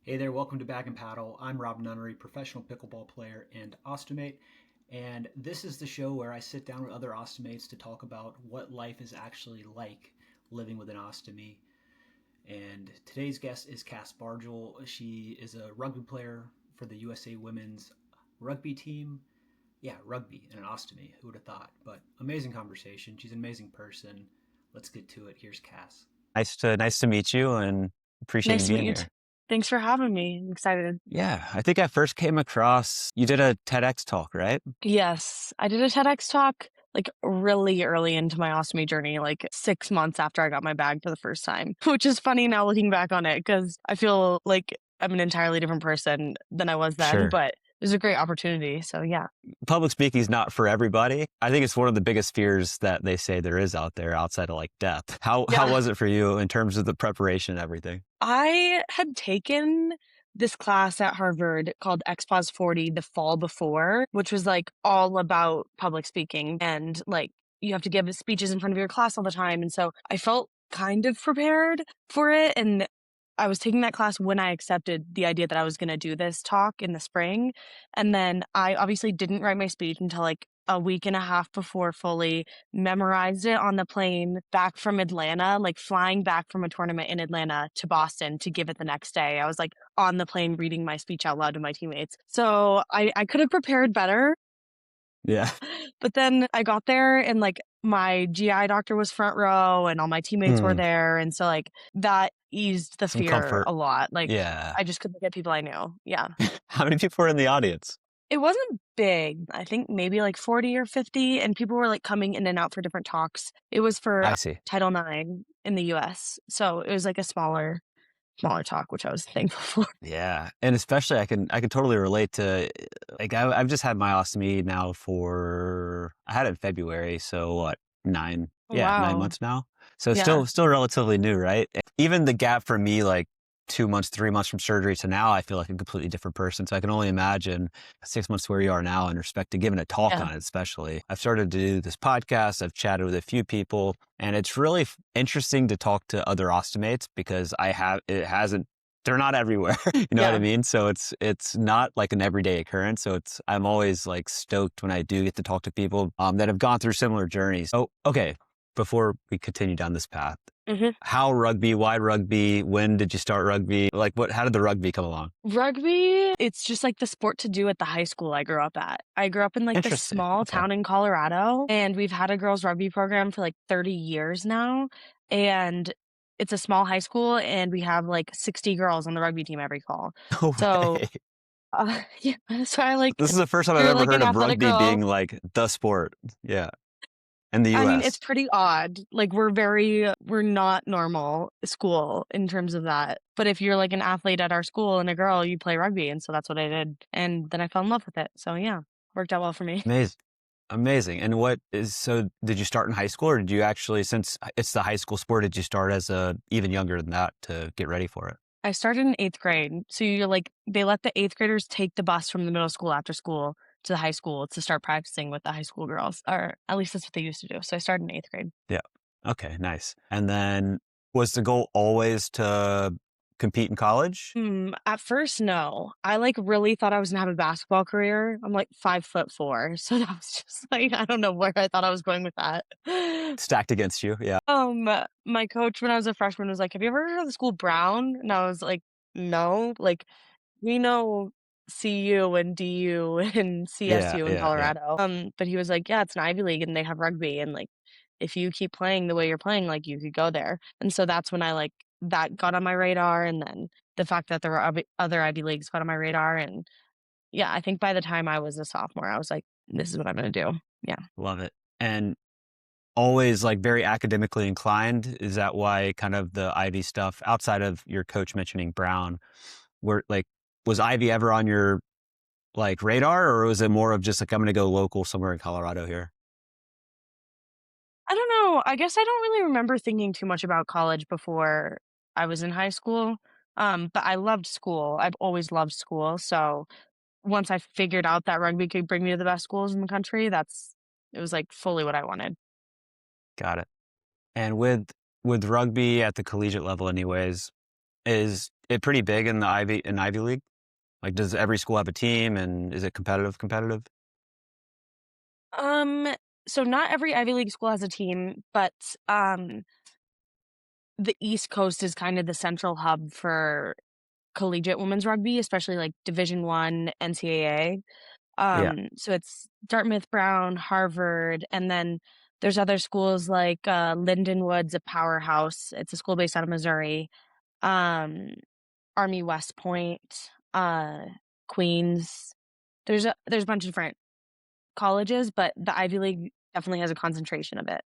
Hey there, welcome to Bag and Paddle. I'm Rob Nunnery, professional pickleball player and Ostomate, and this is the show where I sit down with other Ostomates to talk about what life is actually like living with an ostomy. And today's guest is Cass Bargell. She is a rugby player for the USA Women's Rugby team. Yeah, rugby and an ostomy. Who would have thought? But amazing conversation. She's an amazing person. Let's get to it. Here's Cass. Nice to meet you and appreciate you Nice to meet being you. here. Thanks for having me. I'm excited. Yeah, I think I first came across you did a TEDx talk, right? Yes, I did a TEDx talk like really early into my ostomy journey, like 6 months after I got my bag for the first time, which is funny now looking back on it because I feel like I'm an entirely different person than I was then, Sure. but it was a great opportunity. So yeah. Public speaking is not for everybody. I think it's one of the biggest fears that they say there is out there outside of like death. How Yeah. was it for you in terms of the preparation and everything? I had taken this class at Harvard called XPOS 40 the fall before, which was like all about public speaking and like you have to give speeches in front of your class all the time. And so I felt kind of prepared for it. And I was taking that class when I accepted the idea that I was going to do this talk in the spring. And then I obviously didn't write my speech until like a week and a half before fully memorized it on the plane back from Atlanta, like flying back from a tournament in Atlanta to Boston to give it the next day. I was like on the plane reading my speech out loud to my teammates. So I could have prepared better, Yeah. but then I got there and like my GI doctor was front row and all my teammates were Hmm. there. And so like that eased the Some fear comfort. a lot. Like Yeah. I just could look at people I knew. Yeah. How many people were in the audience? It wasn't big. I think maybe like 40 or 50, and people were like coming in and out for different talks. It was for I see. Title IX in the US. So it was like a smaller talk, which I was thankful for. Yeah, and especially I can totally relate to like I've just had my ostomy now for I had it in February, so what 9 Wow. months now. So Yeah. still relatively new, right? Even the gap for me, like 2 months, 3 months from surgery to now, I feel like a completely different person. So I can only imagine 6 months where you are now in respect to giving a talk Yeah. on it, especially. I've started to do this podcast. I've chatted with a few people, and it's really interesting to talk to other ostomates because it hasn't they're not everywhere. You know what I Yeah. mean? So it's not like an everyday occurrence. So I'm always like stoked when I do get to talk to people that have gone through similar journeys. Oh, okay. Before we continue down this path, hmm how rugby? Why rugby? When did you start rugby? Like what? How did the rugby come along? Rugby, it's just like the sport to do at the high school I grew up at. I grew up in like this Interesting. small Okay. town in Colorado, and we've had a girls' rugby program for like 30 years now. And it's a small high school, and we have like 60 girls on the rugby team every fall. No So way. yeah, so I like This is the first time I've you're ever like an heard of athletic rugby being girl. like the sport. Yeah, in the I mean, it's U.S. pretty odd. Like we're not normal school in terms of that. But if you're like an athlete at our school and a girl, you play rugby. And so that's what I did. And then I fell in love with it. So yeah, worked out well for me. Amazing. Amazing. And so did you start in high school or did you actually, since it's the high school sport, did you start as even younger than that to get ready for it? I started in eighth grade. So you're like, they let the eighth graders take the bus from the middle school after school to the high school to start practicing with the high school girls, or at least that's what they used to do. So I started in eighth grade. Yeah. Okay, nice. And then was the goal always to compete in college? At first, no. I like really thought I was gonna have a basketball career. I'm like 5'4", so that was just like I don't know where I thought I was going with that. Stacked against you. Yeah. My coach when I was a freshman was like, "Have you ever heard of the school Brown?" And I was like, "No." Like we know CU and DU and Yeah. CSU in Yeah. Yeah. Colorado. But he was like, "Yeah, it's an Ivy League and they have rugby and like if you keep playing the way you're playing, like you could go there." And so that's when I like that got on my radar and then the fact that there were other Ivy Leagues got on my radar and yeah, I think by the time I was a sophomore, I was like, this is what I'm gonna do. Yeah. Love it. And always like very academically inclined. Is that why kind of the Ivy stuff outside of your coach mentioning Brown, were like, was Ivy ever on your like radar or was it more of just like, I'm going to go local somewhere in Colorado here? I don't know. I guess I don't really remember thinking too much about college before I was in high school. But I loved school. I've always loved school. So once I figured out that rugby could bring me to the best schools in the country, it was like fully what I wanted. Got it. And with rugby at the collegiate level anyways, Is it pretty big in the Ivy League? Like, does every school have a team, and is it competitive? Um, so not every Ivy League school has a team, but um, the East Coast is kind of the central hub for collegiate women's rugby, especially like Division One NCAA. Yeah, So it's Dartmouth Brown, Harvard, and then there's other schools like Lindenwood's a powerhouse. It's a school based out of Missouri. Um, Army West Point, Queens. There's a bunch of different colleges, but the Ivy League definitely has a concentration of it.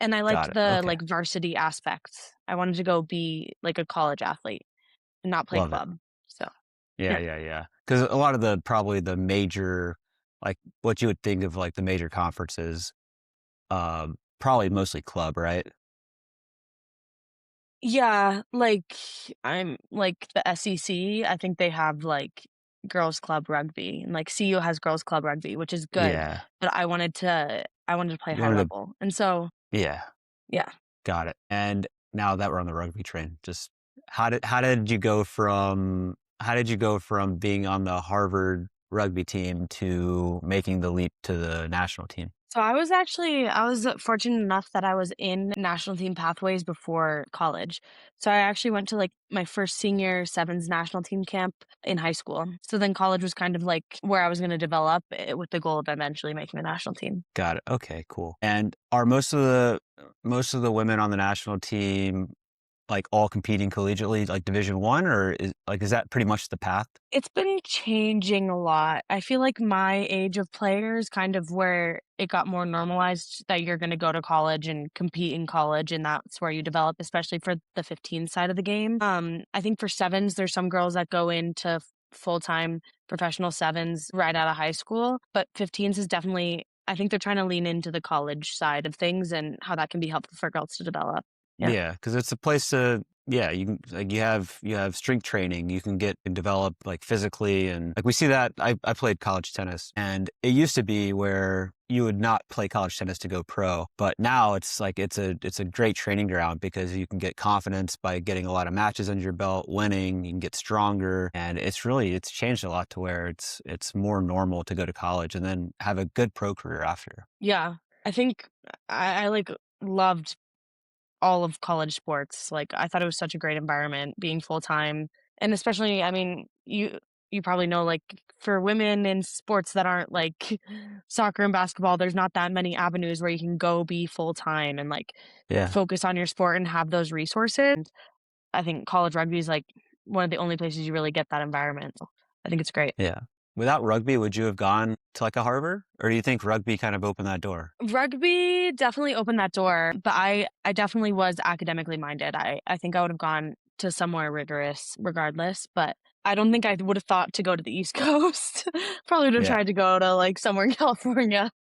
And I got liked it. the Okay, like varsity aspect. I wanted to go be like a college athlete and not play love it. club. So Yeah, yeah. yeah, yeah. Because a lot of the probably the major, like what you would think of like the major conferences, probably mostly club, right? Yeah, like I'm like the SEC, I think they have like girls club rugby and like CU has girls club rugby, which is good, Yeah, but I wanted to play you high wanted to. level. And so, Yeah, yeah. got it. And now that we're on the rugby train, just how did you go from being on the Harvard rugby team to making the leap to the national team? So I was fortunate enough that I was in national team pathways before college. So I actually went to like my first senior sevens national team camp in high school. So then college was kind of like where I was going to develop with the goal of eventually making the national team. Got it. Okay, cool. And are most of the women on the national team like all competing collegiately, like Division One, or is that pretty much the path? It's been changing a lot. I feel like my age of players kind of where it got more normalized that you're going to go to college and compete in college and that's where you develop, especially for the 15 side of the game. I think for sevens there's some girls that go into full-time professional sevens right out of high school, but 15s is definitely I think they're trying to lean into the college side of things and how that can be helpful for girls to develop. Yeah. Yeah, because it's a place to. Yeah, you can like you have strength training. You can get and develop like physically, and like we see that. I played college tennis, and it used to be where you would not play college tennis to go pro, but now it's like it's a great training ground because you can get confidence by getting a lot of matches under your belt, winning. You can get stronger, and it's changed a lot to where it's more normal to go to college and then have a good pro career after. Yeah. I think I like loved all of college sports. Like, I thought it was such a great environment being full-time, and especially, I mean, you probably know, like, for women in sports that aren't, like, soccer and basketball, there's not that many avenues where you can go be full-time and, like, Yeah. focus on your sport and have those resources. I think college rugby is, like, one of the only places you really get that environment. So I think it's great. Yeah. Without rugby, would you have gone to like a Harvard? Or do you think rugby kind of opened that door? Rugby definitely opened that door, but I definitely was academically minded. I think I would have gone to somewhere rigorous regardless, but I don't think I would have thought to go to the East Coast. Probably would have Yeah. tried to go to like somewhere in California.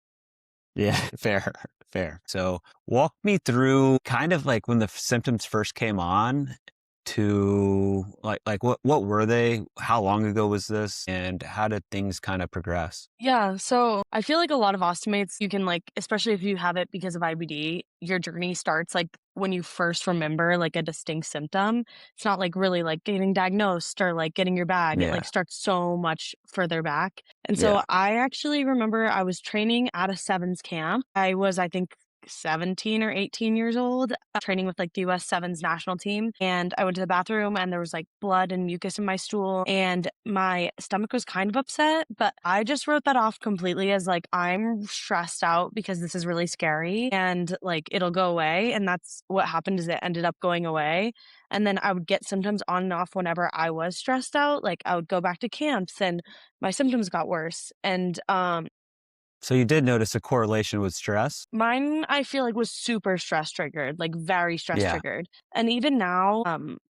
Yeah. Fair. Fair. So walk me through kind of like when the symptoms first came on to like what were they? How long ago was this? And how did things kind of progress? Yeah, so I feel like a lot of ostomates, you can like, especially if you have it because of IBD, your journey starts like when you first remember like a distinct symptom. It's not like really like getting diagnosed or like getting your bag. It like Yeah. starts so much further back. And so Yeah. I actually remember I was training at a sevens camp. I was, I think, 17 or 18 years old, training with like the US Sevens national team. And I went to the bathroom and there was like blood and mucus in my stool and my stomach was kind of upset, but I just wrote that off completely as like, I'm stressed out because this is really scary and like it'll go away. And that's what happened is it ended up going away. And then I would get symptoms on and off whenever I was stressed out. Like I would go back to camps and my symptoms got worse. And So you did notice a correlation with stress? mine, I feel like was super stress triggered, like very stress Yeah. triggered. And even now,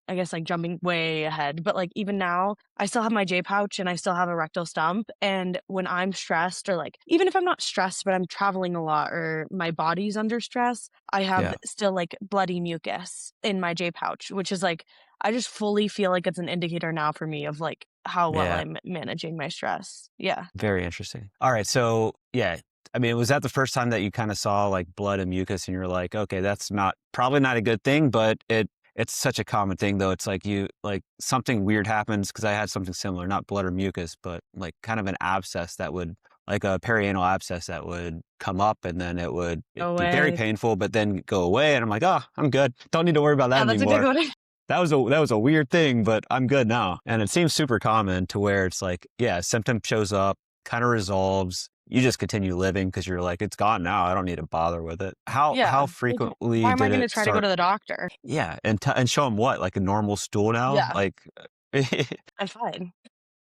I guess like jumping way ahead, but like even now, I still have my J pouch and I still have a rectal stump. And when I'm stressed or like even if I'm not stressed, but I'm traveling a lot or my body's under stress, I have Yeah. still like bloody mucus in my J pouch, which is like I just fully feel like it's an indicator now for me of like how well Yeah. I'm managing my stress. Yeah. Very interesting. All right. So, yeah, I mean, was that the first time that you kind of saw like blood and mucus and you're like, okay, that's probably not a good thing, but It's such a common thing though. It's like something weird happens, because I had something similar, not blood or mucus, but like kind of an abscess that would, like a perianal abscess that would come up, and then it'd No be very way. painful, but then go away. And I'm like, oh, I'm good. Don't need to worry about that Yeah, that's anymore. exactly what That was a weird thing, but I'm good now. And it seems super common to where it's like, yeah, symptom shows up, kind of resolves. You just continue living because you're like, it's gone now. I don't need to bother with it. Yeah. How Like, frequently why am I did going to it try to go start? to the doctor? Yeah, and show them what, like a normal stool now, Yeah, like. I'm fine.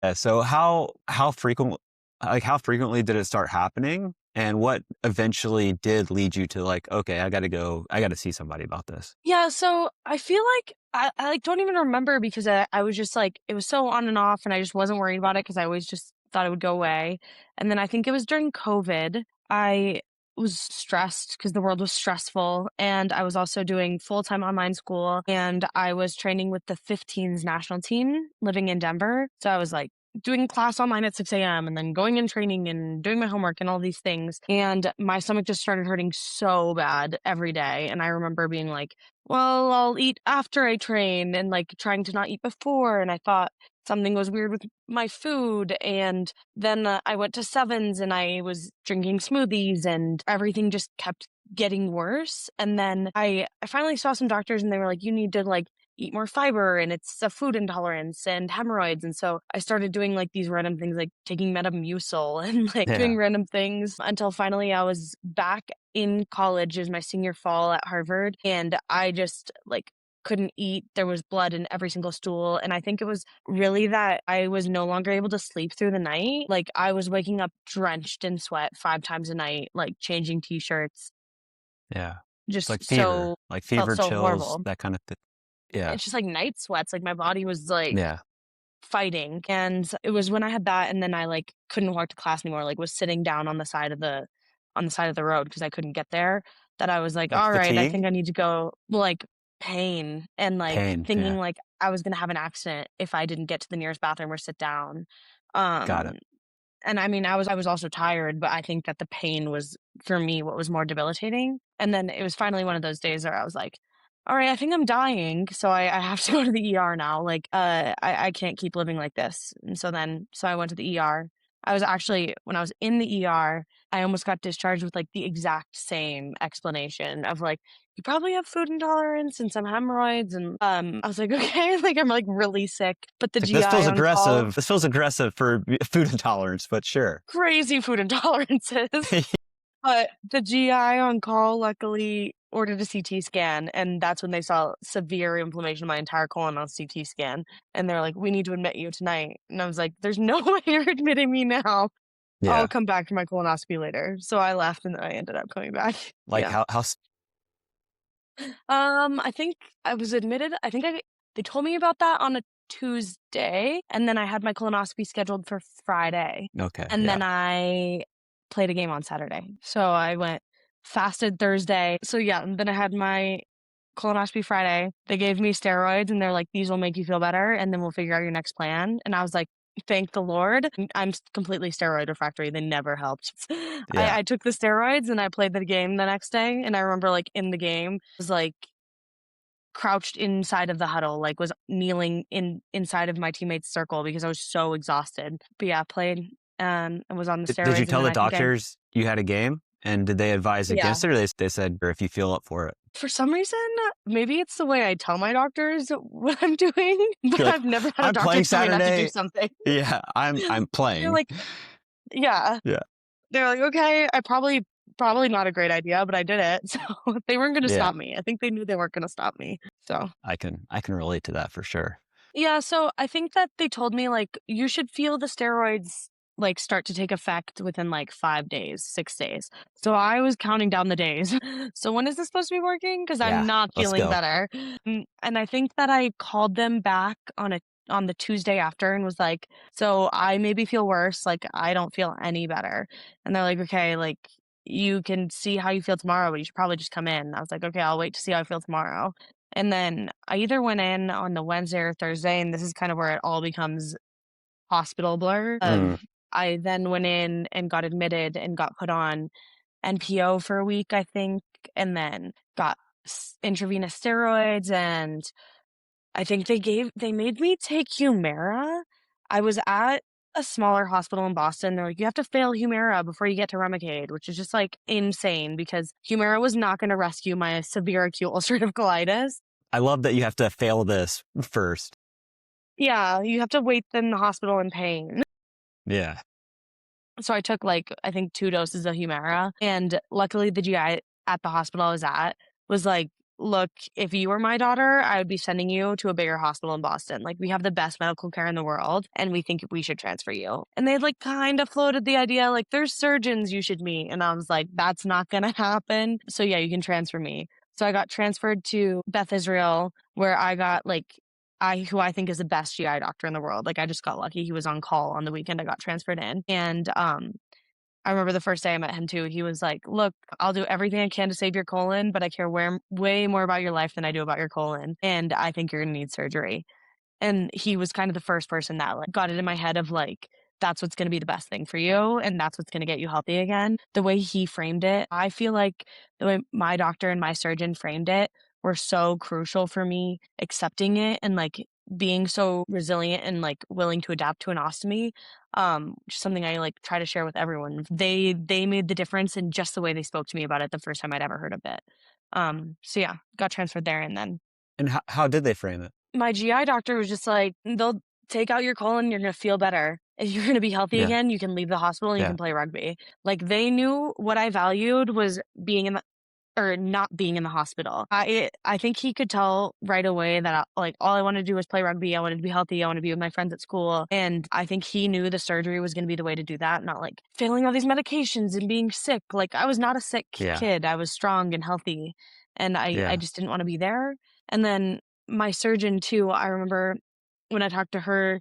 Yeah, so how frequently did it start happening, and what eventually did lead you to like, okay, I got to see somebody about this? Yeah, so I feel like I like don't even remember because I was just like it was so on and off and I just wasn't worried about it because I always just thought it would go away. And then I think it was during COVID. I was stressed because the world was stressful and I was also doing full-time online school and I was training with the 15s national team living in Denver. So I was like doing class online at 6 a.m. and then going in training and doing my homework and all these things. And my stomach just started hurting so bad every day. And I remember being like, well, I'll eat after I train and like trying to not eat before. And I thought something was weird with my food. And then I went to Sevens and I was drinking smoothies and everything just kept getting worse. And then I finally saw some doctors and they were like, you need to like eat more fiber and it's a food intolerance and hemorrhoids. And so I started doing like these random things like taking Metamucil and like Yeah. doing random things until finally I was back in college. It was my senior fall at Harvard and I just like couldn't eat. There was blood in every single stool. And I think it was really that I was no longer able to sleep through the night. Like I was waking up drenched in sweat 5 times a night, like changing t-shirts. Yeah. It's Just like fever, so like felt fever, so chills, horrible. that kind of thing. Yeah. It's just like night sweats. Like my body was like Yeah. fighting. And it was when I had that and then I like couldn't walk to class anymore, like was sitting down on the side of the road because I couldn't get there, that I was like, Like all right, I think fatigue, I need to go. Like pain and like pain. thinking Yeah. like I was gonna have an accident if I didn't get to the nearest bathroom or sit down. Got it. Um and I mean, I was also tired, but I think that the pain was, for me, what was more debilitating. And then it was finally one of those days where I was like, all right, I think I'm dying. So I have to go to the ER now. Like, I can't keep living like this. And so I went to the ER. I was actually, when I was in the ER, I almost got discharged with like the exact same explanation of like, you probably have food intolerance and some hemorrhoids. And I was like, okay, like I'm like really sick. But the It's like, GI this feels on call, aggressive. This feels aggressive for food intolerance, but sure. crazy food intolerances. But the GI on call luckily ordered a CT scan, and that's when they saw severe inflammation of my entire colon on CT scan. And they're like, "We need to admit you tonight." And I was like, "There's no way you're admitting me now. I'll Yeah. come back for my colonoscopy later." So I left, and then I ended up coming back. Like Yeah. how I think I was admitted. They told me about that on a Tuesday, and then I had my colonoscopy scheduled for Friday, okay. and Yeah. then I played a game on Saturday. So I went fasted Thursday. So yeah, and then I had my colonoscopy Friday. They gave me steroids, and they're like, "These will make you feel better, and then we'll figure out your next plan." And I was like, "Thank the Lord." I'm completely steroid refractory. They never helped. Yeah. I took the steroids and I played the game the next day. And I remember like in the game, I was like crouched inside of the huddle, like was kneeling inside of my teammates' circle because I was so exhausted. But yeah, played and was on the Did you steroids. And tell then the I think doctors you had a game, and did they advise yeah, against it, or they said, or if you feel up for it? for some reason, maybe it's the way I tell my doctors what I'm doing, but You're like, I've never had a I'm doctor playing tell me not to do Saturday. something. Yeah, I'm They're playing. like, yeah. Yeah. They're like, okay, I probably not a great idea, but I did it. So they weren't gonna Yeah. stop me. I think they knew they weren't gonna stop me. So I can relate to that for sure. yeah, so I think that they told me like you should feel the steroids like start to take effect within like 5 days, 6 days. So I was counting down the days. So when is this supposed to be working? Because I'm Yeah. not Let's feeling go. better. And I think that I called them back on the Tuesday after and was like, so I maybe feel worse. Like I don't feel any better. And they're like, okay, like you can see how you feel tomorrow, but you should probably just come in. I was like, okay, I'll wait to see how I feel tomorrow. And then I either went in on the Wednesday or Thursday, and this is kind of where it all becomes hospital blur. Mm. I then went in and got admitted and got put on NPO for a week, I think, and then got intravenous steroids, and I think they made me take Humira. I was at a smaller hospital in Boston. They're like, you have to fail Humira before you get to Remicade, which is just like insane because Humira was not going to rescue my severe acute ulcerative colitis. I love that you have to fail this first. Yeah, you have to wait in the hospital in pain. Yeah. So I took like, I think 2 doses of Humira, and luckily the GI at the hospital I was at was like, look, if you were my daughter, I would be sending you to a bigger hospital in Boston. Like, we have the best medical care in the world, and we think we should transfer you. And they like kind of floated the idea, like, there's surgeons you should meet. And I was like, that's not going to happen. So yeah, you can transfer me. So I got transferred to Beth Israel, where I got like, who I think is the best GI doctor in the world. Like, I just got lucky. He was on call on the weekend I got transferred in. And I remember the first day I met him too. He was like, look, I'll do everything I can to save your colon, but I care way more about your life than I do about your colon. And I think you're going to need surgery. And he was kind of the first person that like got it in my head of like, that's what's going to be the best thing for you. And that's what's going to get you healthy again. The way he framed it, I feel like the way my doctor and my surgeon framed it were so crucial for me accepting it and like being so resilient and like willing to adapt to an ostomy. Which is something I like try to share with everyone. They made the difference in just the way they spoke to me about it the first time I'd ever heard of it. So yeah, got transferred there. And then And how did they frame it? my GI doctor was just like, they'll take out your colon, you're going to feel better. If you're going to be healthy Yeah. again, you can leave the hospital and you Yeah. can play rugby. Like, they knew what I valued was being in the, or not being in the hospital. I think he could tell right away that like all I wanted to do was play rugby. I wanted to be healthy. I wanted to be with my friends at school. And I think he knew the surgery was going to be the way to do that, not like failing all these medications and being sick. Like, I was not a sick Yeah. kid. I was strong and healthy, and I just didn't want to be there. And then my surgeon too, I remember when I talked to her,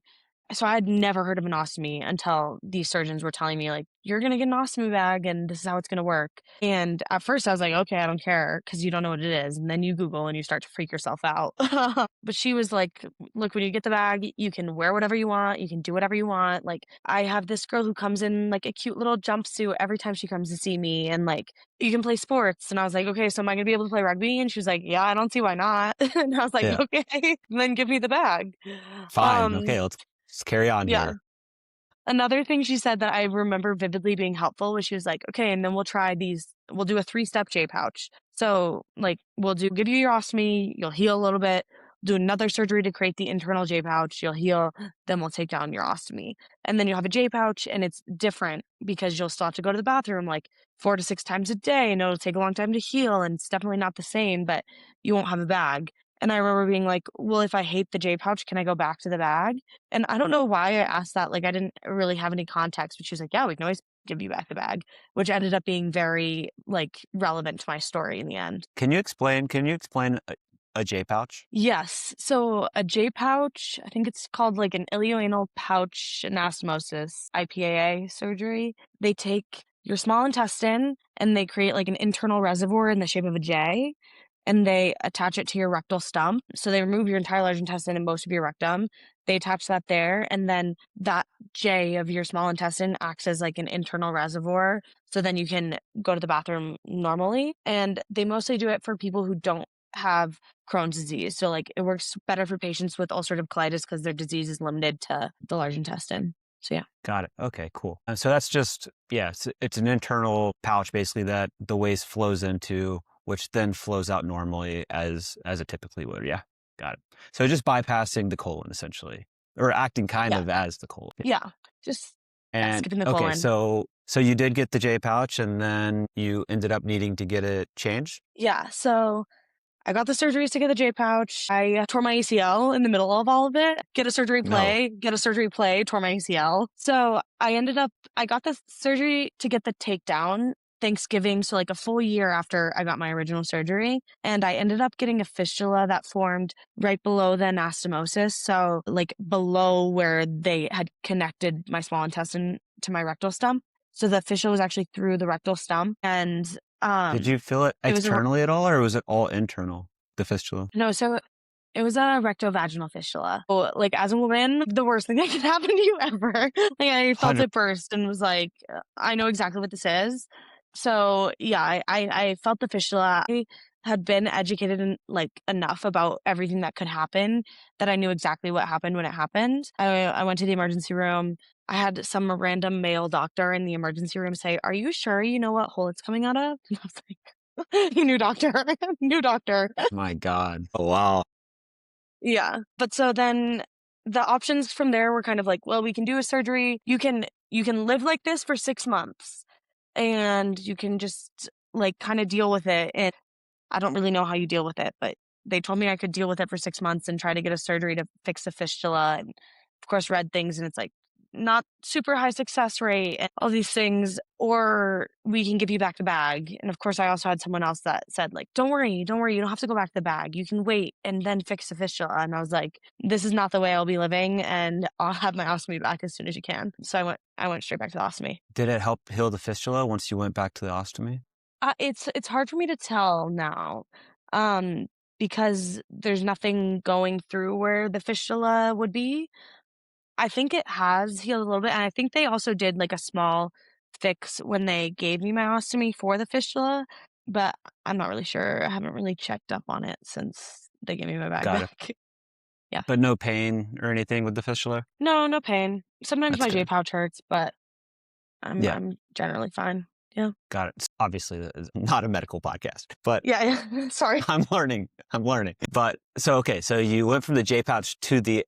so I had never heard of an ostomy until these surgeons were telling me, like, you're going to get an ostomy bag and this is how it's going to work. And at first I was like, okay, I don't care, because you don't know what it is. And then you Google and you start to freak yourself out. But she was like, look, when you get the bag, you can wear whatever you want. You can do whatever you want. Like, I have this girl who comes in like a cute little jumpsuit every time she comes to see me. And like, you can play sports. And I was like, okay, so am I going to be able to play rugby? And she was like, yeah, I don't see why not. And I was like, Yeah. okay, then give me the bag. Fine. Okay, let's carry on here. Another thing she said that I remember vividly being helpful was she was like, okay, and then we'll do a 3-step J pouch. So like, give you your ostomy, you'll heal a little bit, do another surgery to create the internal J pouch, you'll heal, then we'll take down your ostomy. And then you'll have a J pouch, and it's different because you'll still have to go to the bathroom like 4 to 6 times a day, and it'll take a long time to heal, and it's definitely not the same, but you won't have a bag. And I remember being like, well, if I hate the J pouch, can I go back to the bag? And I don't know why I asked that. Like, I didn't really have any context, but she was like, yeah, we can always give you back the bag, which ended up being very like relevant to my story in the end. Can you explain a J pouch? Yes. So a J pouch, I think it's called like an ileoanal pouch anastomosis, IPAA surgery. They take your small intestine and they create like an internal reservoir in the shape of a J, and they attach it to your rectal stump. So they remove your entire large intestine and most of your rectum. They attach that there, and then that J of your small intestine acts as like an internal reservoir. So then you can go to the bathroom normally. And they mostly do it for people who don't have Crohn's disease. So like, it works better for patients with ulcerative colitis because their disease is limited to the large intestine. So yeah. Got it. Okay, cool. So that's just, it's an internal pouch basically that the waste flows into, which then flows out normally as it typically would. Yeah, got it. So just bypassing the colon essentially, or acting kind of as the colon. Yeah, just skipping the okay, colon. So you did get the J pouch, and then you ended up needing to get it changed? Yeah, so I got the surgeries to get the J pouch. I tore my ACL in the middle of all of it. Get a surgery play, tore my ACL. So I got the surgery to get the takedown Thanksgiving, so like a full year after I got my original surgery. And I ended up getting a fistula that formed right below the anastomosis. So like below where they had connected my small intestine to my rectal stump. So the fistula was actually through the rectal stump. And did you feel it externally at all, or was it all internal, the fistula? No, so it was a rectovaginal fistula. So, like, as a woman, the worst thing that could happen to you ever. Like, I felt it first and was like, I know exactly what this is. So yeah, I felt the fistula. had been educated enough about everything that could happen that I knew exactly what happened when it happened. I went to the emergency room. I had some random male doctor in the emergency room say, "Are you sure you know what hole it's coming out of?" And I was like, "New doctor, new doctor." My God. Oh, wow. Yeah. But so then the options from there were kind of like, well, we can do a surgery. You can live like this for 6 months and you can just like kind of deal with it. And I don't really know how you deal with it, but they told me I could deal with it for 6 months and try to get a surgery to fix the fistula and of course read things and it's like not super high success rate and all these things, or we can give you back the bag. And of course I also had someone else that said like, don't worry, you don't have to go back to the bag. You can wait and then fix the fistula. And I was like, this is not the way I'll be living and I'll have my ostomy back as soon as you can. So I went straight back to the ostomy. Did it help heal the fistula once you went back to the ostomy? It's hard for me to tell now, because there's nothing going through where the fistula would be. I think it has healed a little bit, and I think they also did like a small fix when they gave me my ostomy for the fistula, but I'm not really sure. I haven't really checked up on it since they gave me my bag Got it. back. Yeah. But no pain or anything with the fistula? No pain. Sometimes That's my J good. pouch hurts, but Yeah. I'm generally fine. Yeah. Got it. Obviously, this is not a medical podcast, but Yeah. Sorry. I'm learning. But so, okay. So you went from the J pouch to the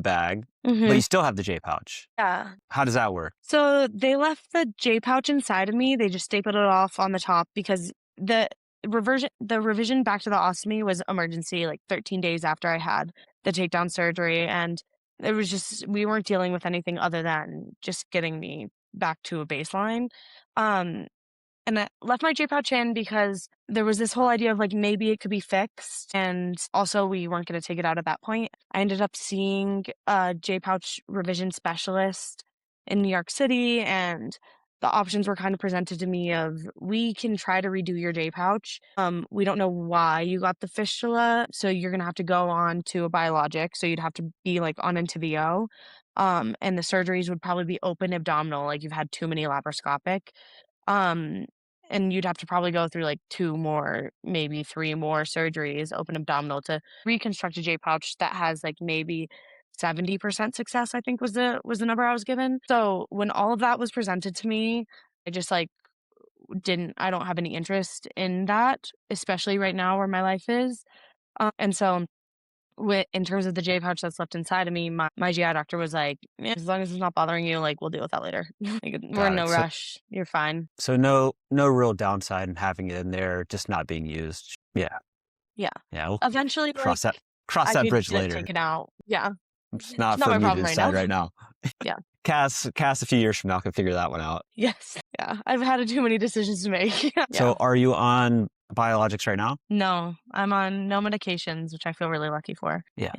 bag, but you still have the J pouch. Yeah. How does that work? So they left the J pouch inside of me. They just stapled it off on the top because the revision back to the ostomy was emergency, like 13 days after I had the takedown surgery. And it was just, we weren't dealing with anything other than just getting me back to a baseline. And I left my J pouch in because there was this whole idea of like maybe it could be fixed. And also we weren't going to take it out at that point. I ended up seeing a J pouch revision specialist in New York City, and the options were kind of presented to me of we can try to redo your J pouch. We don't know why you got the fistula, so you're going to have to go on to a biologic. So you'd have to be like on Entyvio. And the surgeries would probably be open abdominal, like you've had too many laparoscopic. And you'd have to probably go through like 2 more, maybe 3 more surgeries, open abdominal, to reconstruct a J pouch that has like maybe 70% success, I think was the number I was given. So when all of that was presented to me, I just like I don't have any interest in that, especially right now where my life is. And so in terms of the J pouch that's left inside of me, my GI doctor was like, "Yeah, as long as it's not bothering you, like we'll deal with that later. Like, we're in no rush. You're fine." So no real downside in having it in there, just not being used. Yeah. Yeah. We'll Eventually, cross like, that I could bridge get it later. taken out. Yeah. It's not It's not for my me to problem right decide now. right now. Yeah. Cass, a few years from now can figure that one out. Yes. Yeah. I've had too many decisions to make. Yeah. So are you on biologics right now? No, I'm on no medications, which I feel really lucky for. Yeah.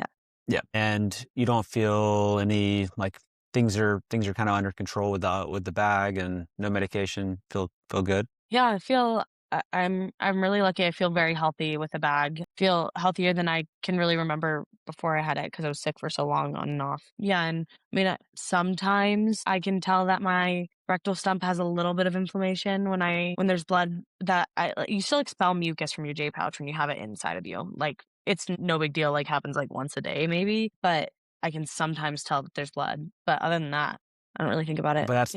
And you don't feel any like things are kind of under control with the bag and no medication. Feel good? Yeah, I feel I'm really lucky. I feel very healthy with the bag. Feel healthier than I can really remember before I had it because I was sick for so long on and off. Yeah, and I mean sometimes I can tell that my rectal stump has a little bit of inflammation when there's blood that you still expel mucus from your J pouch when you have it inside of you. Like it's no big deal. Like happens like once a day maybe, but I can sometimes tell that there's blood. But other than that, I don't really think about it. But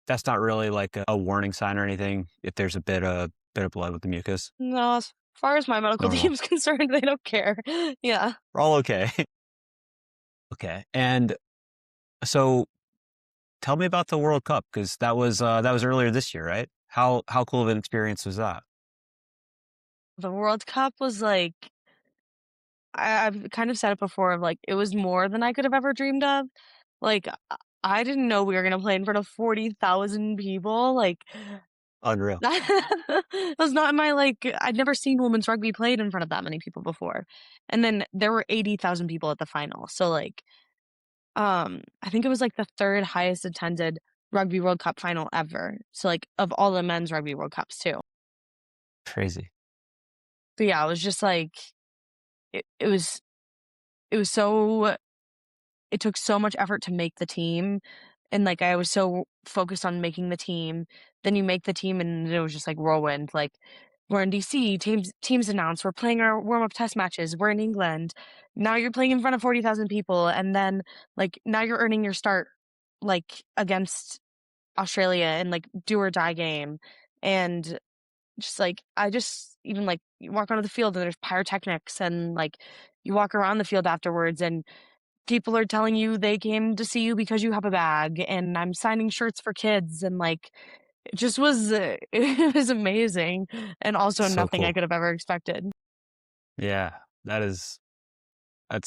that's not really like a warning sign or anything if there's a bit of blood with the mucus. No, as far as my medical team's concerned, they don't care. Yeah. We're all okay. Okay. And so tell me about the World Cup, because that was earlier this year, right? How cool of an experience was that? The World Cup was like, I've kind of said it before, like it was more than I could have ever dreamed of. Like I didn't know we were gonna play in front of 40,000 people. Like Unreal. it was not in my I'd never seen women's rugby played in front of that many people before. And then there were 80,000 people at the final. So like I think it was like the 3rd highest attended Rugby World Cup final ever. So like of all the men's Rugby World Cups too. Crazy. But yeah, it was just like it was so, it took so much effort to make the team, and like I was so focused on making the team. Then you make the team and it was just like whirlwind. Like we're in DC, teams announced, we're playing our warm-up test matches, we're in England. Now you're playing in front of 40,000 people, and then, like, now you're earning your start, like, against Australia in, like, do or die game. And just, like, even, like, you walk onto the field and there's pyrotechnics, and, like, you walk around the field afterwards and people are telling you they came to see you because you have a bag, and I'm signing shirts for kids, and, like, it just was, it was amazing, and also So nothing I cool. could have ever expected. Yeah, that's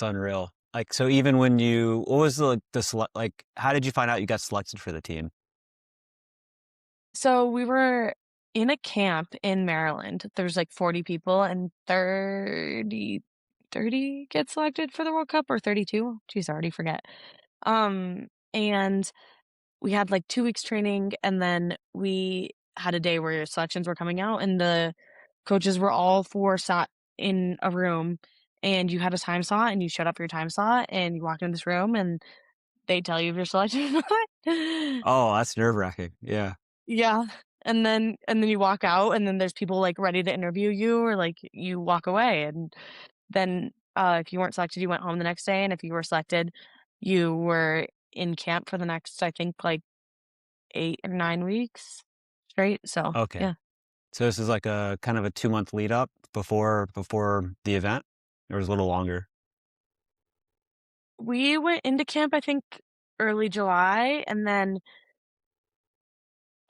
unreal. Like, so even when what was like, how did you find out you got selected for the team? So we were in a camp in Maryland. There's like 40 people, and 30 get selected for the World Cup, or 32. Geez, I already forget. And we had like 2 weeks training, and then we had a day where selections were coming out, and the coaches were all four sat in a room, and you had a time slot, and you showed up for your time slot, and you walk into this room, and they tell you if you're selected or not. Oh, that's nerve-wracking. Yeah. Yeah, and then you walk out, and then there's people, like, ready to interview you, or, like, you walk away, and then, if you weren't selected, you went home the next day, and if you were selected, you were in camp for the next, I think, like, 8 or 9 weeks straight, so, Okay. yeah. So this is like a kind of a 2-month lead up before the event, or was it a little longer? We went into camp, I think, early July, and then,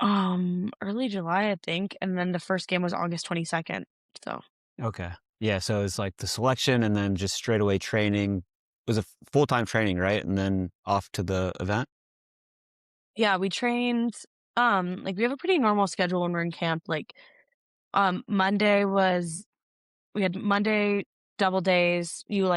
early July, I think, and then the first game was August 22nd, so Okay. Yeah, so it's like the selection and then just straight away training. It was a full-time training, right? And then off to the event? yeah, we trained, like, we have a pretty normal schedule when we're in camp, like, Monday was we had Monday double days. You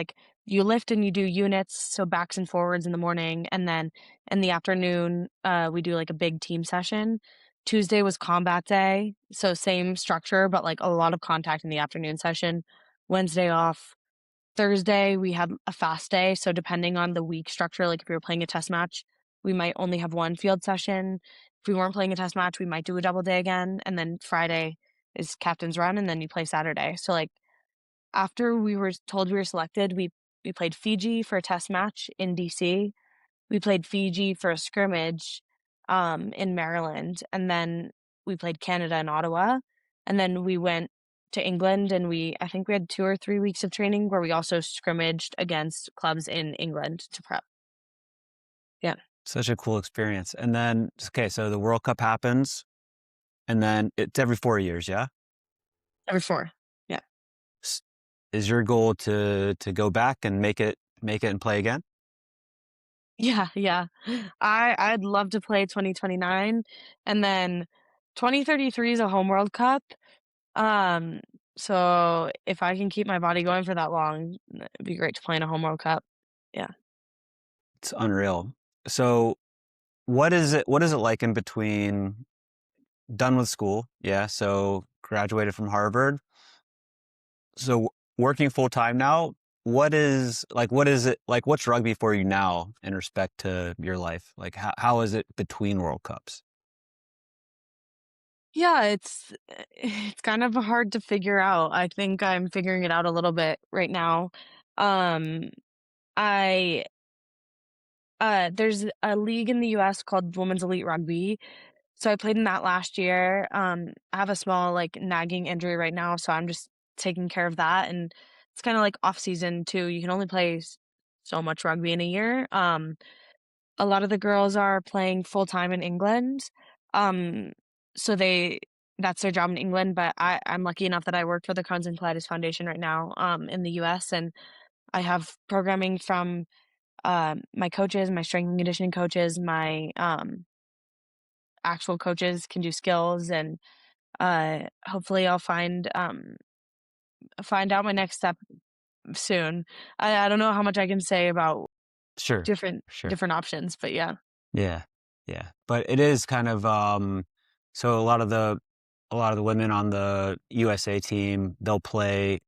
lift and you do units, so backs and forwards in the morning, and then in the afternoon, we do like a big team session. Tuesday was combat day, so same structure, but like a lot of contact in the afternoon session. Wednesday off. Thursday, we had a fast day, so depending on the week structure, like if we were playing a test match, we might only have one field session. If we weren't playing a test match, we might do a double day again, and then Friday is captain's run, and then you play Saturday. So, like, after we were told we were selected, we played Fiji for a test match in DC. We played Fiji for a scrimmage, in Maryland, and then we played Canada in Ottawa, and then we went to England, and I think we had 2 or 3 weeks of training where we also scrimmaged against clubs in England to prep. Yeah, Such a cool experience. And then, okay, so the World Cup happens, and then it's every 4 years, yeah? every 4. Yeah. S- Is your goal to go back and make it and play again? Yeah, yeah. I'd love to play 2029, and then 2033 is a home World Cup. Um, so if I can keep my body going for that long, it'd be great to play in a home World Cup. Yeah. It's unreal. So what is it like in between done with school? Yeah, so graduated from Harvard. So working full time now, what is it like, what's rugby for you now in respect to your life? Like how is it between World Cups? Yeah, it's kind of hard to figure out. I think I'm figuring it out a little bit right now. Um, I there's a league in the US called Women's Elite Rugby. So I played in that last year. I have a small like nagging injury right now, so I'm just taking care of that, and it's kind of like off season too. You can only play so much rugby in a year. A lot of the girls are playing full time in England. Um, so that's their job in England, but I'm lucky enough that I work for the Crohn's and Colitis Foundation right now, in the US, and I have programming from my coaches, my strength and conditioning coaches, my actual coaches can do skills, and hopefully I'll find out my next step soon. I don't know how much I can say about Sure. different Sure. different options, but yeah. Yeah. Yeah. But it is kind of so a lot of the women on the USA team, they'll play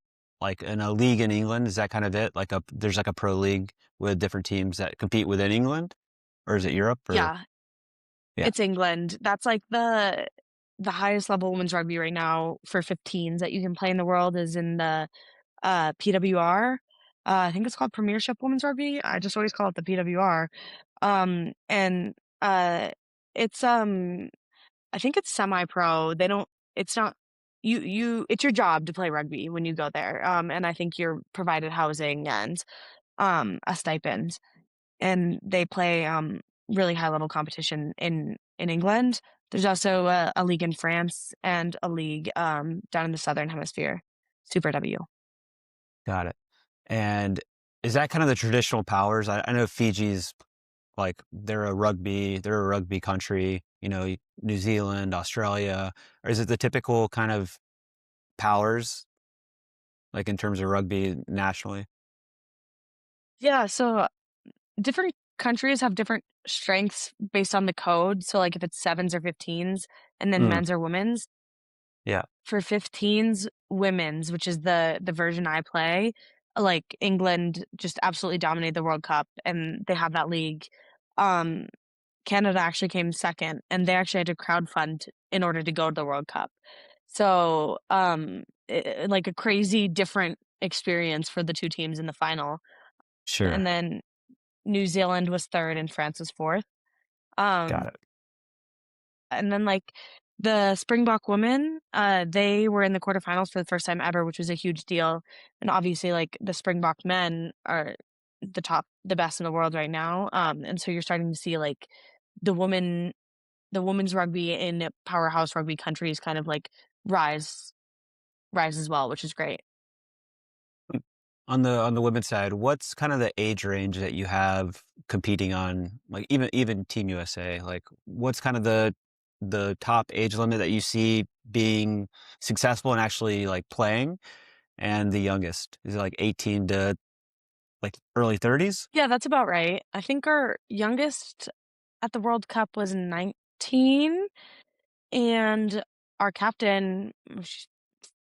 like in a league in England. Is that kind of it? There's like a pro league with different teams that compete within England, or is it Europe or Yeah, yeah. it's England. That's like the highest level women's rugby right now for 15s that you can play in the world is in the PWR. I think it's called Premiership Women's Rugby. I just always call it the PWR. And it's I think it's semi-pro. They don't. It's not. It's your job to play rugby when you go there. And I think you're provided housing and a stipend, and they play really high level competition in England. There's also a league in France and a league down in the Southern Hemisphere, Super W. Got it. And is that kind of the traditional powers? I know Fiji's like they're a rugby country, New Zealand, Australia. Or is it the typical kind of powers, like in terms of rugby nationally? Yeah, so different countries have different strengths based on the code. So like if it's sevens or 15s and then Mm, men's or women's. yeah, For 15s women's, which is the version I play, like England just absolutely dominated the World Cup and they have that league. Um Canada actually came second and they actually had to crowdfund in order to go to the World Cup. So, like a crazy different experience for the two teams in the final. And sure. then New Zealand was third and France was fourth. Got Um, it. and then like the Springbok women, they were in the quarterfinals for the first time ever, which was a huge deal. And obviously, like the Springbok men are the best in the world right now. And so you're starting to see like the women, the women's rugby in powerhouse rugby countries kind of like rise, rise as well, which is great. On the women's side, what's kind of the age range that you have competing on, like even Team USA? Like, what's kind of the top age limit that you see being successful and actually like playing, and the youngest is it like 18 to like early 30s? Yeah, that's about right. I think our youngest at the World Cup was 19, and our captain, she's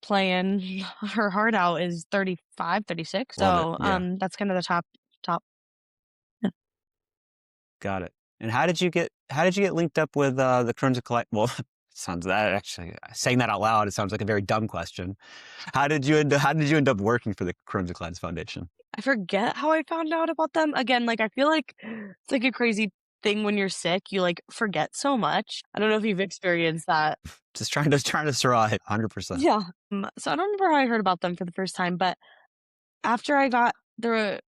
playing her heart out, is 35, 36. Love it. So, Yeah, that's kind of the top. Yeah. got it. And how did you get linked up with the Crohn's Collect? Well, sounds that actually saying that out loud, it sounds like a very dumb question. How did you end up working for the Crohn's and Colitis Foundation? I forget how I found out about them. Again, like I feel like it's like a crazy thing when you're sick, you like forget so much. I don't know if you've experienced that. Just trying to survive 100%. Yeah. So I don't remember how I heard about them for the first time, but after I got the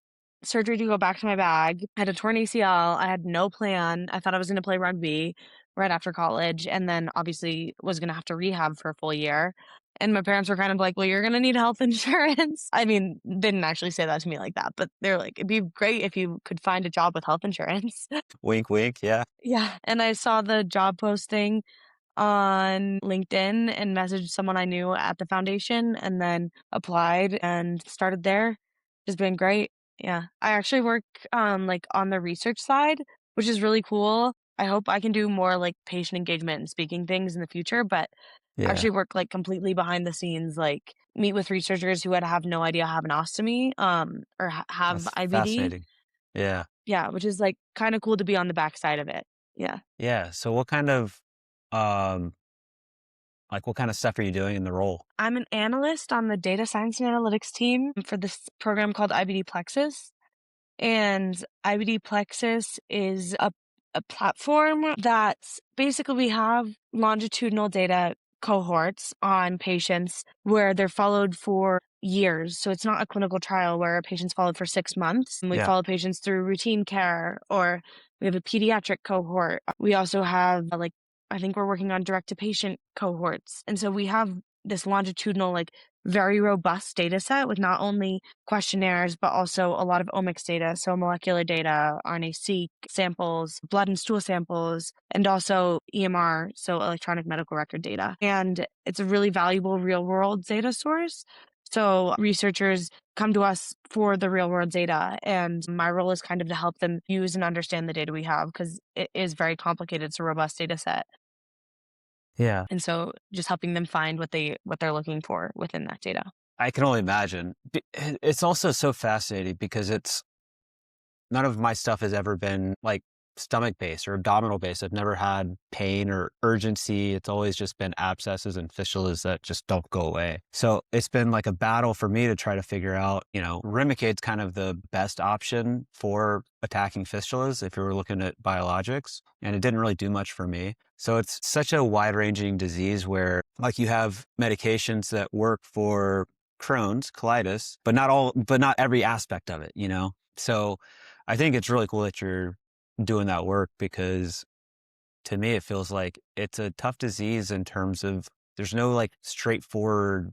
surgery to go back to my bag, I had a torn ACL. I had no plan. I thought I was going to play rugby right after college and then obviously was going to have to rehab for a full year. And my parents were kind of like, well, you're going to need health insurance. I mean, they didn't actually say that to me like that, but they're like, it'd be great if you could find a job with health insurance. Wink, wink. Yeah. Yeah. And I saw the job posting on LinkedIn and messaged someone I knew at the foundation and then applied and started there. It's been great. Yeah. I actually work like on the research side, which is really cool. I hope I can do more like patient engagement and speaking things in the future, but I Yeah. actually work like completely behind the scenes, like meet with researchers who would have no idea have an ostomy or have That's IBD. fascinating. Yeah. Yeah, which is like kind of cool to be on the backside of it. Yeah. Yeah. So um, what kind of stuff are you doing in the role? I'm an analyst on the data science and analytics team for this program called IBD Plexus. And IBD Plexus is a platform that basically we have longitudinal data cohorts on patients where they're followed for years. So it's not a clinical trial where a patient's followed for 6 months. And we Yeah. follow patients through routine care, or we have a pediatric cohort. We also have like, I think we're working on direct to patient cohorts. And so we have this longitudinal, like very robust data set with not only questionnaires, but also a lot of omics data. So molecular data, RNA-seq samples, blood and stool samples, and also EMR, so electronic medical record data. And it's a really valuable real world data source. So researchers come to us for the real world data. And my role is kind of to help them use and understand the data we have because it is very complicated. It's a robust data set. Yeah. And so just helping them find what they're looking for within that data. I can only imagine. It's also so fascinating because none of my stuff has ever been like stomach base or abdominal base. I've never had pain or urgency. It's always just been abscesses and fistulas that just don't go away. So it's been like a battle for me to try to figure out, Remicade kind of the best option for attacking fistulas if you were looking at biologics, and it didn't really do much for me. So it's such a wide-ranging disease where like you have medications that work for Crohn's, colitis, but not every aspect of it, So I think it's really cool that you're doing that work, because to me, it feels like it's a tough disease in terms of there's no like straightforward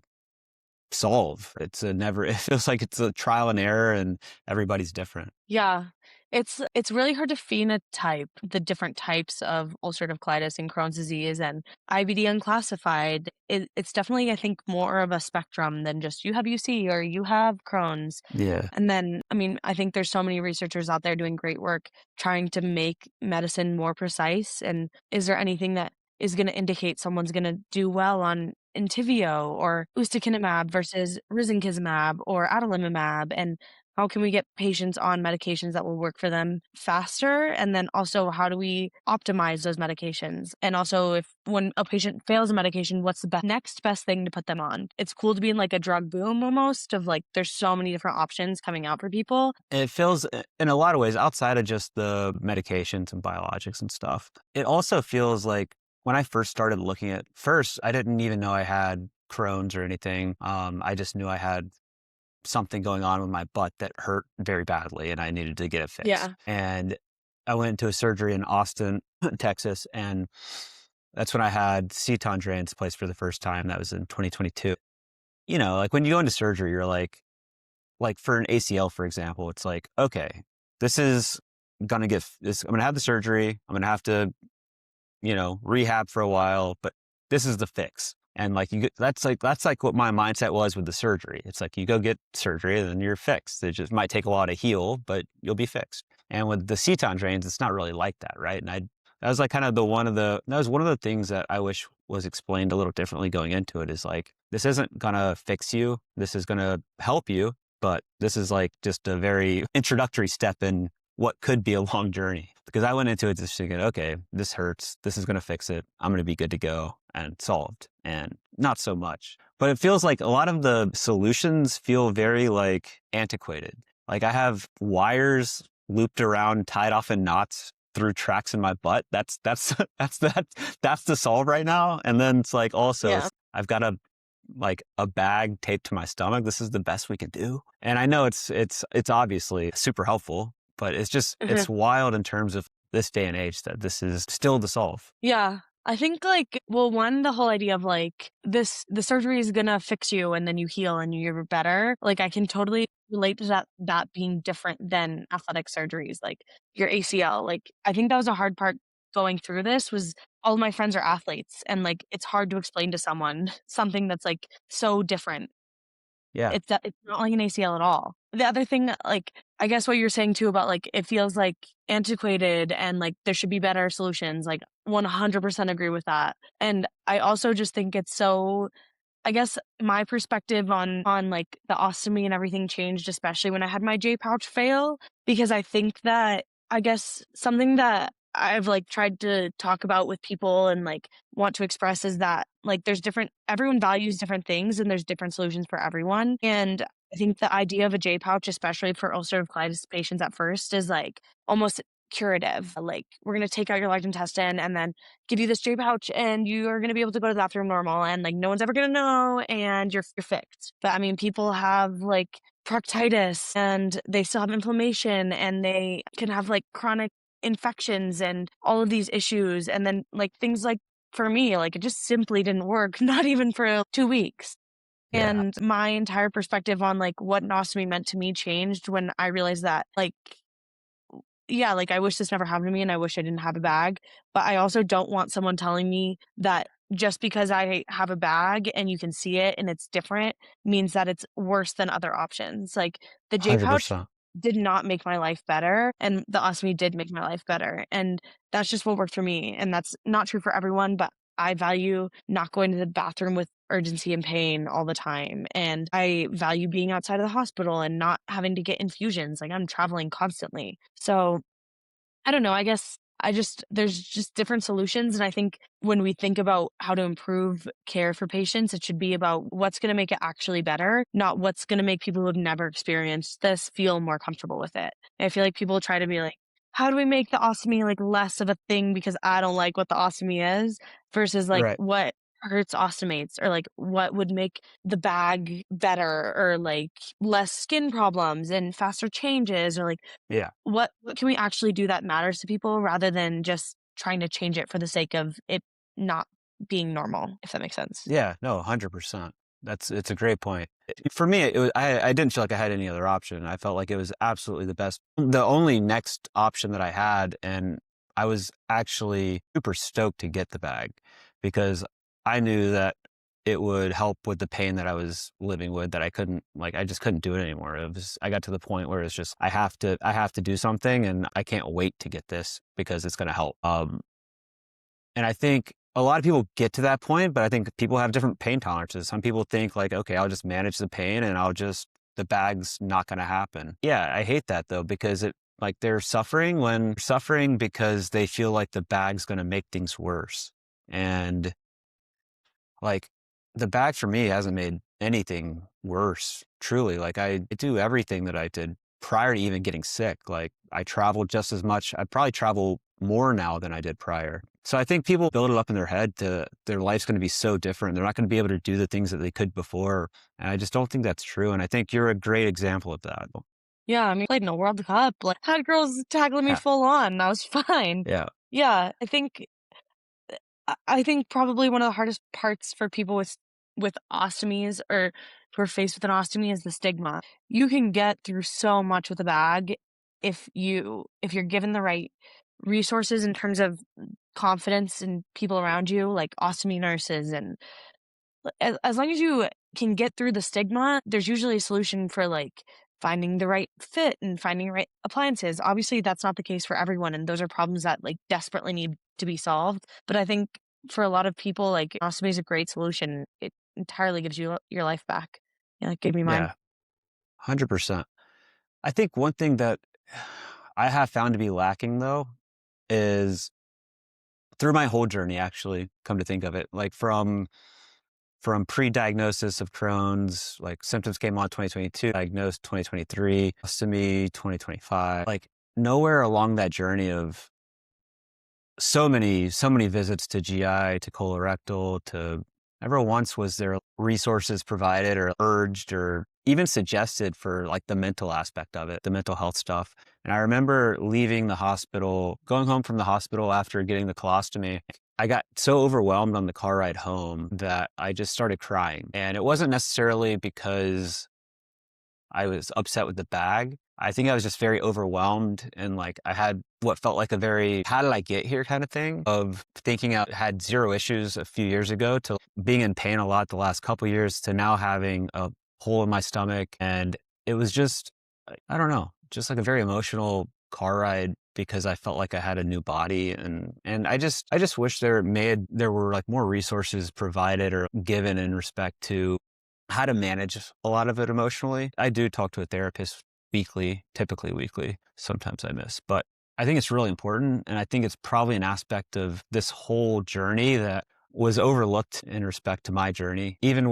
solve. It feels like it's a trial and error and everybody's different. Yeah. It's really hard to phenotype the different types of ulcerative colitis and Crohn's disease and IBD unclassified. It's definitely, I think, more of a spectrum than just you have UC or you have Crohn's. Yeah. And then, I mean, I think there's so many researchers out there doing great work trying to make medicine more precise. And is there anything that is going to indicate someone's going to do well on Entyvio or ustekinumab versus risankizumab or adalimumab? And how can we get patients on medications that will work for them faster? And then also, how do we optimize those medications? And also, when a patient fails a medication, what's the next best thing to put them on? It's cool to be in like a drug boom almost of like, there's so many different options coming out for people. It feels in a lot of ways outside of just the medications and biologics and stuff. It also feels like when I first started looking at first, I didn't even know I had Crohn's or anything. I just knew I had something going on with my butt that hurt very badly and I needed to get it fixed. Yeah. And I went into a surgery in Austin, Texas, and that's when I had ceton drains placed for the first time. That was in 2022. Like when you go into surgery, you're like for an ACL, for example, it's like, okay, this is going to I'm going to have the surgery. I'm going to have to, rehab for a while, but this is the fix. And like that's like what my mindset was with the surgery. It's like you go get surgery and then you're fixed. It just might take a while to heal, but you'll be fixed. And with the ceton drains, it's not really like that, right? And that was like kind of one of the things that I wish was explained a little differently going into it, is like, this isn't gonna fix you. This is gonna help you, but this is like just a very introductory step in what could be a long journey. Because I went into it just thinking, okay, this hurts. This is going to fix it. I'm going to be good to go and solved. And not so much. But it feels like a lot of the solutions feel very like antiquated. Like I have wires looped around, tied off in knots through tracks in my butt. That's the solve right now. And then it's like also I've got a bag taped to my stomach. This is the best we can do. And I know it's obviously super helpful. But it's just, it's wild in terms of this day and age that this is still the solve. Yeah. I think the whole idea of the surgery is going to fix you and then you heal and you're better. Like I can totally relate to that being different than athletic surgeries, like your ACL. Like I think that was a hard part going through this was all of my friends are athletes and like, it's hard to explain to someone something that's like so different. Yeah. It's not like an ACL at all. The other thing, I guess what you're saying too about it feels like antiquated and like there should be better solutions. Like 100% agree with that. And I also just think it's so, I guess my perspective on like the ostomy and everything changed, especially when I had my J pouch fail, because I think that, I guess something that I've tried to talk about with people and want to express is that everyone values different things and there's different solutions for everyone. And I think the idea of a J pouch, especially for ulcerative colitis patients at first, is almost curative. We're going to take out your large intestine and then give you this J pouch and you are going to be able to go to the bathroom normal and no one's ever going to know and you're fixed. But I mean, people have proctitis and they still have inflammation and they can have chronic infections and all of these issues. And then things for me, it just simply didn't work, not even for 2 weeks. Yeah. And my entire perspective on what an ostomy meant to me changed when I realized that I wish this never happened to me and I wish I didn't have a bag. But I also don't want someone telling me that just because I have a bag and you can see it and it's different means that it's worse than other options. The J pouch 100%. did not make my life better and the ostomy did make my life better. And that's just what worked for me. And that's not true for everyone, but I value not going to the bathroom with urgency and pain all the time. And I value being outside of the hospital and not having to get infusions. I'm traveling constantly. So I don't know. I guess there's just different solutions. And I think when we think about how to improve care for patients, it should be about what's going to make it actually better, not what's going to make people who have never experienced this feel more comfortable with it. I feel like people try to be like, how do we make the ostomy like less of a thing because I don't like what the ostomy is versus like Right. what hurts ostomates or like what would make the bag better or like less skin problems and faster changes or like Yeah. what can we actually do that matters to people rather than just trying to change it for the sake of it not being normal, if that makes sense. Yeah, no, 100%. It's a great point. For me, it was, I didn't feel like I had any other option. I felt like it was absolutely the only next option that I had, and I was actually super stoked to get the bag because I knew that it would help with the pain that I was living with that I just couldn't do it anymore. I got to the point where it's just, I have to do something and I can't wait to get this because it's going to help. And I think a lot of people get to that point, but I think people have different pain tolerances. Some people think like, okay, I'll just manage the pain and the bag's not going to happen. Yeah, I hate that though, because they're suffering because they feel like the bag's going to make things worse. And like the bag for me hasn't made anything worse, truly. Like I do everything that I did prior to even getting sick. Like I travel just as much. I probably travel more now than I did prior. So I think people build it up in their head to their life's going to be so different. They're not going to be able to do the things that they could before. And I just don't think that's true. And I think you're a great example of that. Yeah, I mean, played in a World Cup, like had girls tackling me Yeah. full on. I was fine. Yeah. Yeah, I think probably one of the hardest parts for people with ostomies or who are faced with an ostomy is the stigma. You can get through so much with a bag if you're given the right resources in terms of confidence in people around you, like ostomy nurses and as long as you can get through the stigma, there's usually a solution for like finding the right fit and finding the right appliances. Obviously, that's not the case for everyone, and those are problems that like desperately need to be solved. But I think for a lot of people, like ostomy is a great solution. It entirely gives you your life back. Yeah, like gave me mine. Yeah. 100%. I think one thing that I have found to be lacking though is through my whole journey, actually, come to think of it, like from pre-diagnosis of Crohn's, like symptoms came on 2022, diagnosed 2023, ostomy 2025, like nowhere along that journey of so many visits to GI, to colorectal, to never once was there resources provided or urged or even suggested for like the mental aspect of it, the mental health stuff. And I remember leaving the hospital, going home from the hospital after getting the colostomy. I got so overwhelmed on the car ride home that I just started crying. And it wasn't necessarily because I was upset with the bag. I think I was just very overwhelmed and like I had what felt like a very, how did I get here kind of thing of thinking I had zero issues a few years ago to being in pain a lot the last couple years to now having a hole in my stomach. And it was just, I don't know, just like a very emotional car ride because I felt like I had a new body and I just wish there were like more resources provided or given in respect to how to manage a lot of it emotionally. I do talk to a therapist weekly, typically weekly. Sometimes I miss, but I think it's really important. And I think it's probably an aspect of this whole journey that was overlooked in respect to my journey. Even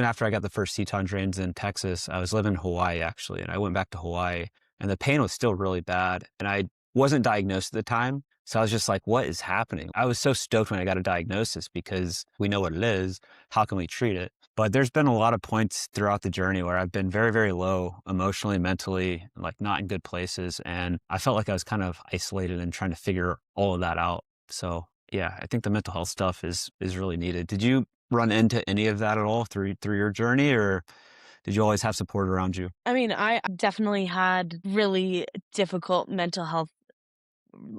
after I got the first ceton drains in Texas, I was living in Hawaii actually. And I went back to Hawaii and the pain was still really bad. And I wasn't diagnosed at the time. So I was just like, what is happening? I was so stoked when I got a diagnosis because we know what it is. How can we treat it? But there's been a lot of points throughout the journey where I've been very, very low emotionally, mentally, like not in good places. And I felt like I was kind of isolated and trying to figure all of that out. So yeah, I think the mental health stuff is really needed. Did you run into any of that at all through your journey, or did you always have support around you? I mean, I definitely had really difficult mental health.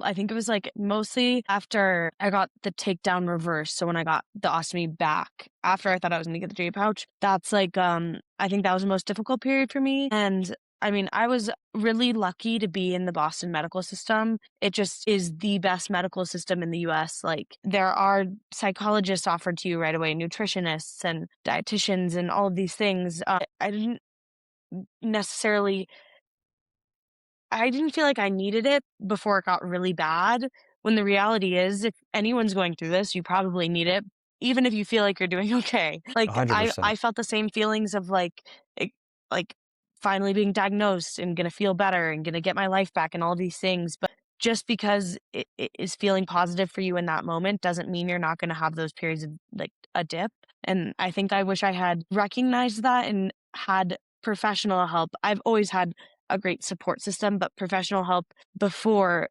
I think it was like mostly after I got the takedown reverse. So when I got the ostomy back, after I thought I was going to get the J pouch, that's like, I think that was the most difficult period for me. And I mean, I was really lucky to be in the Boston medical system. It just is the best medical system in the US. Like there are psychologists offered to you right away, nutritionists and dietitians and all of these things. I didn't necessarily I didn't feel like I needed it before it got really bad, when the reality is if anyone's going through this, you probably need it, even if you feel like you're doing okay. Like, I 100%. felt the same feelings of, it like, finally being diagnosed and gonna feel better and gonna get my life back and all these things, but just because it is feeling positive for you in that moment doesn't mean you're not gonna have those periods of, like, a dip, and I think I wish I had recognized that and had professional help. I've always had a great support system, but professional help before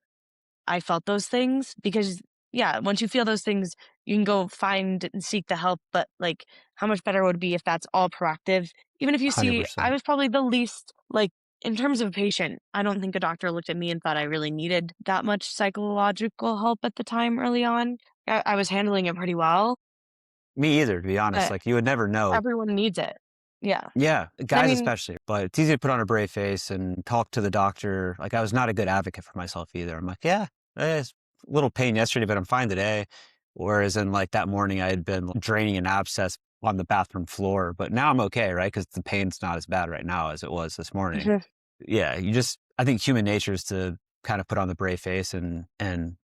I felt those things because yeah, once you feel those things, you can go find and seek the help. But like, how much better would it be if that's all proactive? Even if you see, I 100%. was probably the least like in terms of a patient, I don't think a doctor looked at me and thought I really needed that much psychological help at the time early on. I was handling it pretty well, Me either, to be honest. but Like, you would never know. everyone needs it. Yeah. Yeah, And I guys mean, especially, but it's easy to put on a brave face and talk to the doctor. Like, I was not a good advocate for myself either. I'm like, yeah, it's a little pain yesterday, but I'm fine today. Whereas in like that morning, I had been draining an abscess on the bathroom floor, but now I'm okay, right? Because the pain's not as bad right now as it was this morning. Yeah, I think human nature is to kind of put on the brave face and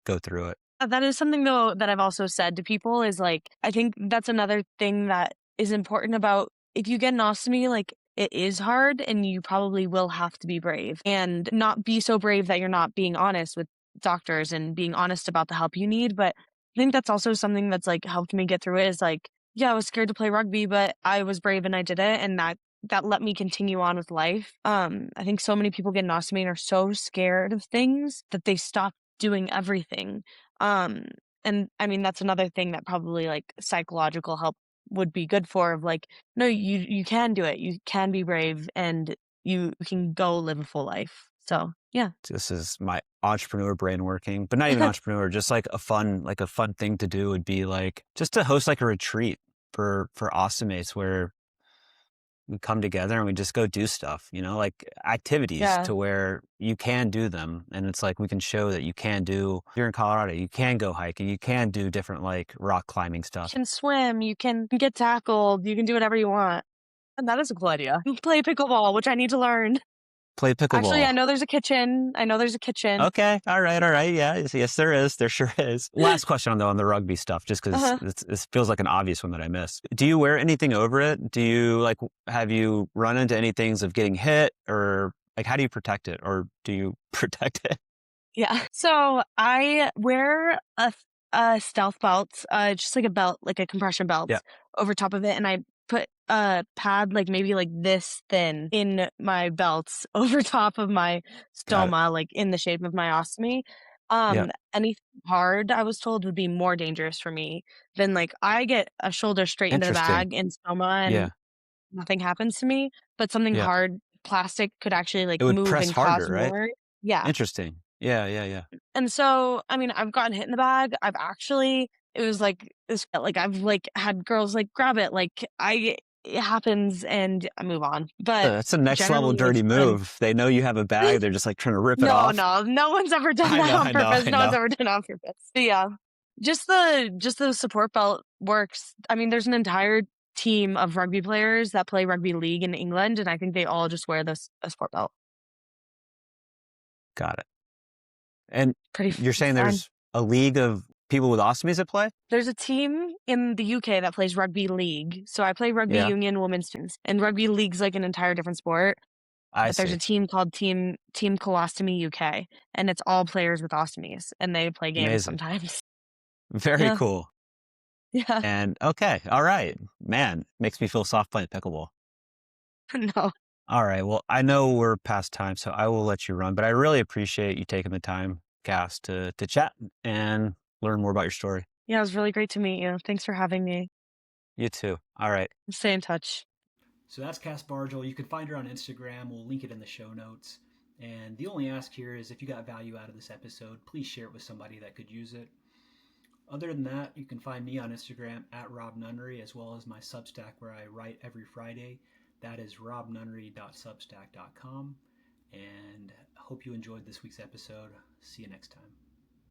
go through it. That is something though that I've also said to people is like, I think that's another thing that is important about if you get an ostomy, like it is hard and you probably will have to be brave and not be so brave that you're not being honest with doctors and being honest about the help you need. But I think that's also something that's like helped me get through it is like, yeah, I was scared to play rugby, but I was brave and I did it. And that let me continue on with life. I think so many people get an ostomy and are so scared of things that they stop doing everything. Um, and I mean, that's another thing that probably like psychological help would be good for of like, no, you can do it. You can be brave and you can go live a full life. So yeah. This is my entrepreneur brain working, but not even entrepreneur, just like a fun thing to do would be like just to host like a retreat for Ostomates where we come together and we just go do stuff, like activities Yeah. to where you can do them. And it's like we can show that you can do, if you're in Colorado, you can go hiking, you can do different like rock climbing You stuff. can swim, you can get tackled, you can do whatever you want. And that is a cool idea. Play pickleball, which I need to learn. Play Actually, pickleball. I know there's a kitchen. I know there's a kitchen. Okay. All right. All right. Yeah. Yes, there is. There sure is. Last question on the rugby stuff, just because Uh-huh. this feels like an obvious one that I missed. Do you wear anything over it? Do you have you run into any things of getting hit or like, how do you protect it or do you protect it? Yeah. So I wear a stealth belt, just like a belt, like a compression belt Yeah. over top of it. And I put a pad like maybe like this thin in my belts over top of my Got it. stoma, like in the shape of my ostomy. Yeah. Anything hard, I was told would be more dangerous for me than like I get a shoulder straight into the Interesting. bag in stoma and Yeah. nothing happens to me, but something Yeah. hard, plastic could actually like It would move press and cause harder, right? more. Yeah. Interesting. Yeah. Yeah. Yeah. And so, I mean, I've gotten hit in the bag. I've actually it was like this like I've like had girls like grab it. Like it happens and I move on. But That's a next level generally it's dirty been move. They know you have a bag. They're just like trying to rip it no, off. no, no one's ever done I that know. on I know. purpose. I No one's know. ever done it on purpose. But yeah. Just the support belt works. I mean, there's an entire team of rugby players that play rugby league in England, and I think they all just wear this a sport belt. Got it. And Pretty you're saying fun. there's a league of people with ostomies that play? There's a team in the UK that plays rugby league. So I play rugby Yeah, union women's teams, and rugby league's like an entire different sport. I But there's a see. team called Team Colostomy UK, and it's all players with ostomies, and they play games Amazing. sometimes. Very Yeah, cool. yeah. And okay, all right. Man, makes me feel soft playing pickleball. No, All right. Well, I know we're past time, so I will let you run, but I really appreciate you taking the time, Cass, to chat and learn more about your story. yeah, it was really great to meet you. Thanks for having me. You too. All right. Stay in touch. So that's Cass Bargell. You can find her on Instagram. We'll link it in the show notes. And the only ask here is if you got value out of this episode, please share it with somebody that could use it. Other than that, you can find me on Instagram at Rob Nunnery, as well as my Substack where I write every Friday. That is robnunnery.substack.com. And hope you enjoyed this week's episode. See you next time.